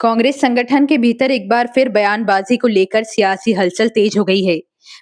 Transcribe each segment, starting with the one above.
कांग्रेस संगठन के भीतर एक बार फिर बयानबाजी को लेकर सियासी हलचल तेज हो गई है।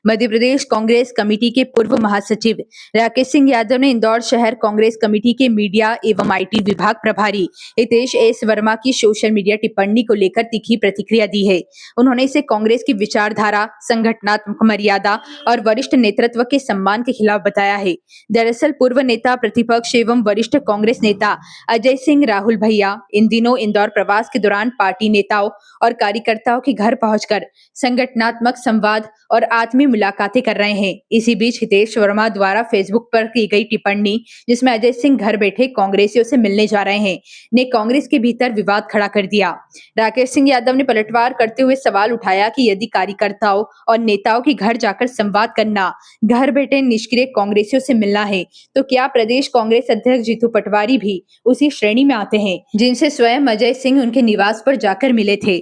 मध्य प्रदेश कांग्रेस कमेटी के पूर्व महासचिव राकेश सिंह यादव ने इंदौर शहर कांग्रेस कमेटी के मीडिया एवं आईटी विभाग प्रभारी हितेश एस वर्मा की सोशल मीडिया टिप्पणी को लेकर तीखी प्रतिक्रिया दी है। उन्होंने इसे कांग्रेस की विचारधारा, संगठनात्मक मर्यादा और वरिष्ठ नेतृत्व के सम्मान के खिलाफ बताया है। दरअसल पूर्व नेता प्रतिपक्ष एवं वरिष्ठ कांग्रेस नेता अजय सिंह राहुल भैया इन दिनों इंदौर प्रवास के दौरान पार्टी नेताओं और कार्यकर्ताओं के घर पहुंचकर संगठनात्मक संवाद और आत्मीय मुलाकातें कर रहे हैं। इसी बीच हितेश वर्मा द्वारा फेसबुक पर की गई टिप्पणी, जिसमें अजय सिंह घर बैठे कांग्रेसियों से मिलने जा रहे हैं, ने कांग्रेस के भीतर विवाद खड़ा कर दिया। राकेश सिंह यादव ने पलटवार करते हुए सवाल उठाया कि यदि कार्यकर्ताओं और नेताओं के घर जाकर संवाद करना, घर बैठे निष्क्रिय कांग्रेसियों से मिलना है, तो क्या प्रदेश कांग्रेस अध्यक्ष जीतू पटवारी भी उसी श्रेणी में आते हैं, जिनसे स्वयं अजय सिंह उनके निवास पर जाकर मिले थे।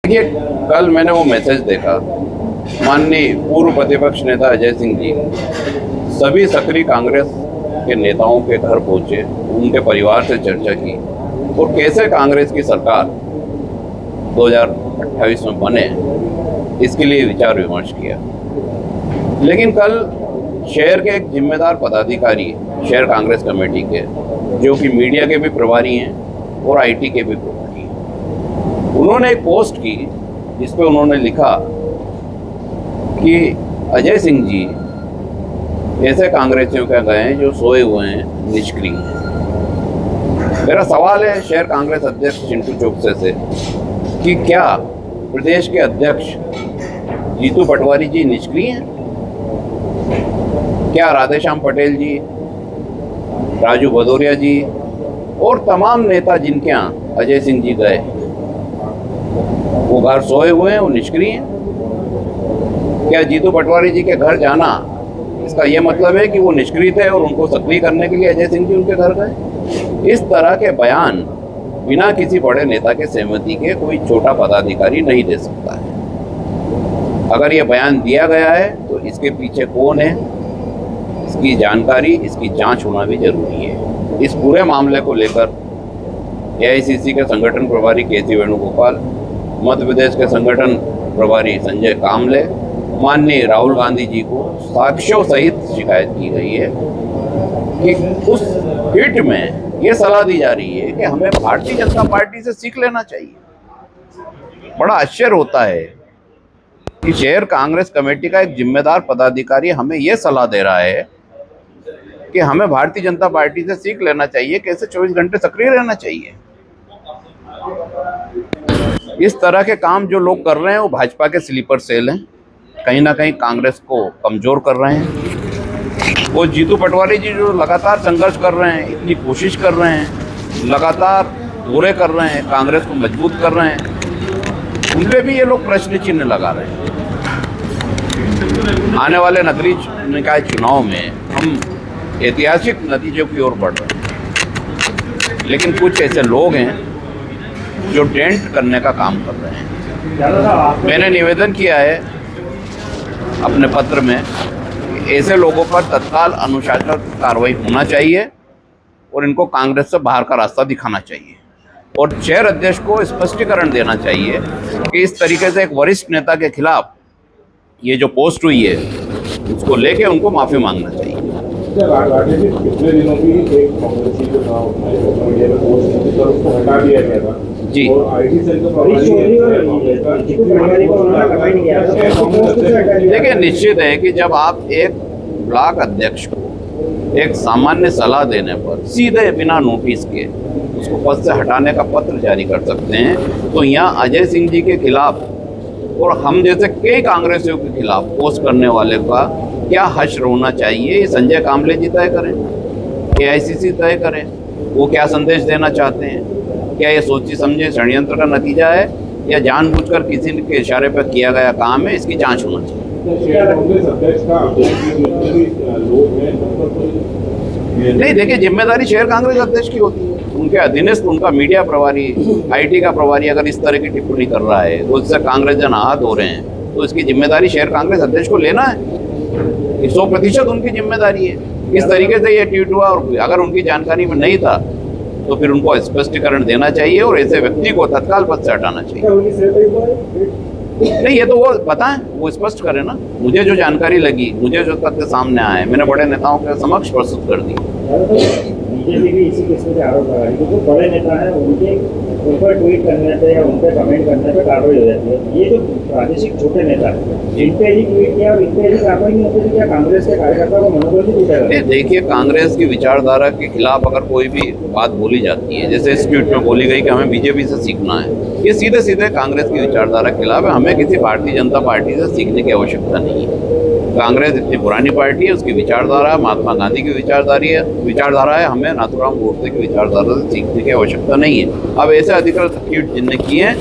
देखिए, कल मैंने वो मैसेज देखा। माननीय पूर्व प्रतिपक्ष नेता अजय सिंह जी सभी सक्रिय कांग्रेस के नेताओं के घर पहुंचे, उनके परिवार से चर्चा की और कैसे कांग्रेस की सरकार 2028 में बने, इसके लिए विचार विमर्श किया। लेकिन कल शहर के एक जिम्मेदार पदाधिकारी शहर कांग्रेस कमेटी के, जो कि मीडिया के भी प्रभारी हैं और आईटी के भी प्रभारी हैं, उन्होंने एक पोस्ट की जिस पे उन्होंने लिखा कि अजय सिंह जी ऐसे कांग्रेसियों के गए हैं जो सोए हुए हैं, निष्क्रिय हैं। मेरा सवाल है शहर कांग्रेस अध्यक्ष चिंटू चौकसे से कि क्या प्रदेश के अध्यक्ष जीतू पटवारी जी निष्क्रिय हैं? क्या राधेश्याम पटेल जी, राजू भदौरिया जी और तमाम नेता जिनके यहाँ अजय सिंह जी गए, वो घर सोए हुए हैं, वो निष्क्रिय हैं? क्या जीतू पटवारी जी के घर जाना इसका ये मतलब है कि वो निष्क्रिय थे और उनको सक्रिय करने के लिए अजय सिंह जी उनके घर गए? इस तरह के बयान बिना किसी बड़े नेता के सहमति के कोई छोटा पदाधिकारी नहीं दे सकता है। अगर ये बयान दिया गया है तो इसके पीछे कौन है, इसकी जानकारी, इसकी जांच होना भी जरूरी है। इस पूरे मामले को लेकर एआईसीसी के संगठन प्रभारी केसी वेणुगोपाल, मध्य प्रदेश के संगठन प्रभारी संजय कामले, माननीय राहुल गांधी जी को साक्ष्यों सहित शिकायत की गई है कि उस हिट में ये सलाह दी जा रही है कि हमें भारतीय जनता पार्टी से सीख लेना चाहिए। बड़ा आश्चर्य होता है कि शहर कांग्रेस कमेटी का एक जिम्मेदार पदाधिकारी हमें ये सलाह दे रहा है कि हमें भारतीय जनता पार्टी से सीख लेना चाहिए, कैसे 24 घंटे सक्रिय रहना चाहिए। इस तरह के काम जो लोग कर रहे हैं वो भाजपा के स्लीपर सेल हैं, कहीं ना कहीं कांग्रेस को कमजोर कर रहे हैं। वो जीतू पटवारी जी जो लगातार संघर्ष कर रहे हैं, इतनी कोशिश कर रहे हैं, लगातार दौरे कर रहे हैं, कांग्रेस को मजबूत कर रहे हैं, उन पे भी ये लोग प्रश्न चिन्ह लगा रहे हैं। आने वाले नगरीय निकाय चुनाव में हम ऐतिहासिक नतीजों की ओर बढ़ रहे हैं, लेकिन कुछ ऐसे लोग हैं जो टेंट करने का काम कर रहे हैं। मैंने निवेदन किया है अपने पत्र में कि ऐसे लोगों पर तत्काल अनुशासनात्मक कार्रवाई होना चाहिए और इनको कांग्रेस से बाहर का रास्ता दिखाना चाहिए और शहर अध्यक्ष को स्पष्टीकरण देना चाहिए कि इस तरीके से एक वरिष्ठ नेता के खिलाफ ये जो पोस्ट हुई है उसको लेके उनको माफी मांगना चाहिए। पिछले दिनों भी एक कांग्रेसी जो था मीडिया में पोस्ट की थी, उसको हटा दिया गया था जी। और आईटी सेल का देखिए, निश्चित है कि जब आप एक ब्लॉक अध्यक्ष को एक सामान्य सलाह देने पर सीधे बिना नोटिस के उसको पद से हटाने का पत्र जारी कर सकते हैं, तो यहाँ अजय सिंह जी के खिलाफ और हम जैसे कई कांग्रेसियों के खिलाफ पोस्ट करने वाले का क्या हश्र होना चाहिए, ये संजय कामले जी तय करें, एआईसीसी तय करें। वो क्या संदेश देना चाहते हैं? क्या ये सोची समझे षड्यंत्र का नतीजा है या जानबूझकर किसी के इशारे पर किया गया काम है? इसकी जांच होना चाहिए। नहीं, देखिए, जिम्मेदारी शहर कांग्रेस अध्यक्ष की होती है। उनके अधीनस्थ उनका मीडिया प्रभारी, आईटी का प्रभारी अगर इस तरह की टिप्पणी कर रहा है, उससे कांग्रेस जन आहत हो रहे हैं, तो इसकी जिम्मेदारी शहर कांग्रेस अध्यक्ष को लेना है। 100% उनकी जिम्मेदारी है। इस तरीके से ये ट्वीट हुआ और अगर उनकी जानकारी में नहीं था तो फिर उनको स्पष्टीकरण देना चाहिए और ऐसे व्यक्ति को तत्काल पद से हटाना चाहिए। नहीं, ये तो वो बताएं, वो स्पष्ट करें ना। मुझे जो जानकारी लगी, मुझे जो तथ्य सामने आए, मैंने बड़े नेताओं के समक्ष प्रस्तुत कर दी। बीजेपी भी इसी किस्म के आरोप लगा रही है, जो बड़े नेता हैं उनके ऊपर ट्वीट करने पे या उन पे कमेंट करने पे कार्रवाई हो जाती है। ये जो प्रादेशिक छोटे नेता हैं जिन पे ही ट्वीट किया और इन पे ही कार्रवाई नहीं होती, क्या कांग्रेस के कार्यकर्ता को मनोबल नहीं टूटेगा? देखिए, कांग्रेस की विचारधारा के खिलाफ अगर कोई भी बात बोली जाती है, जैसे इस ट्वीट में बोली गई कि हमें बीजेपी से सीखना है, ये सीधे सीधे कांग्रेस की विचारधारा के खिलाफ है। हमें किसी भारतीय जनता पार्टी से सीखने की आवश्यकता नहीं है। कांग्रेस इतनी पुरानी पार्टी है, उसकी विचारधारा महात्मा गांधी की विचारधारा है। हमें नाथूराम गोडसे की विचारधारा से सीखने की आवश्यकता नहीं है। अब ऐसे अधिकृत ट्वीट जिनने किए हैं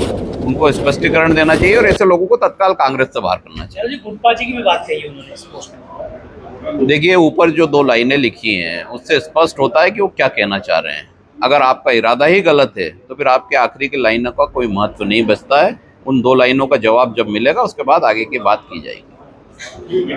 उनको स्पष्टीकरण देना चाहिए और ऐसे लोगों को तत्काल कांग्रेस से बाहर करना चाहिए। गुटपा जी की भी बात कही उन्होंने इस पोस्ट में। देखिए, ऊपर जो 2 लाइनें लिखी हैं उससे स्पष्ट होता है कि वो क्या कहना चाह रहे हैं। अगर आपका इरादा ही गलत है तो फिर आपके आखिरी की लाइनों का कोई महत्व नहीं बचता है। उन 2 लाइनों का जवाब जब मिलेगा उसके बाद आगे की बात की जाएगी।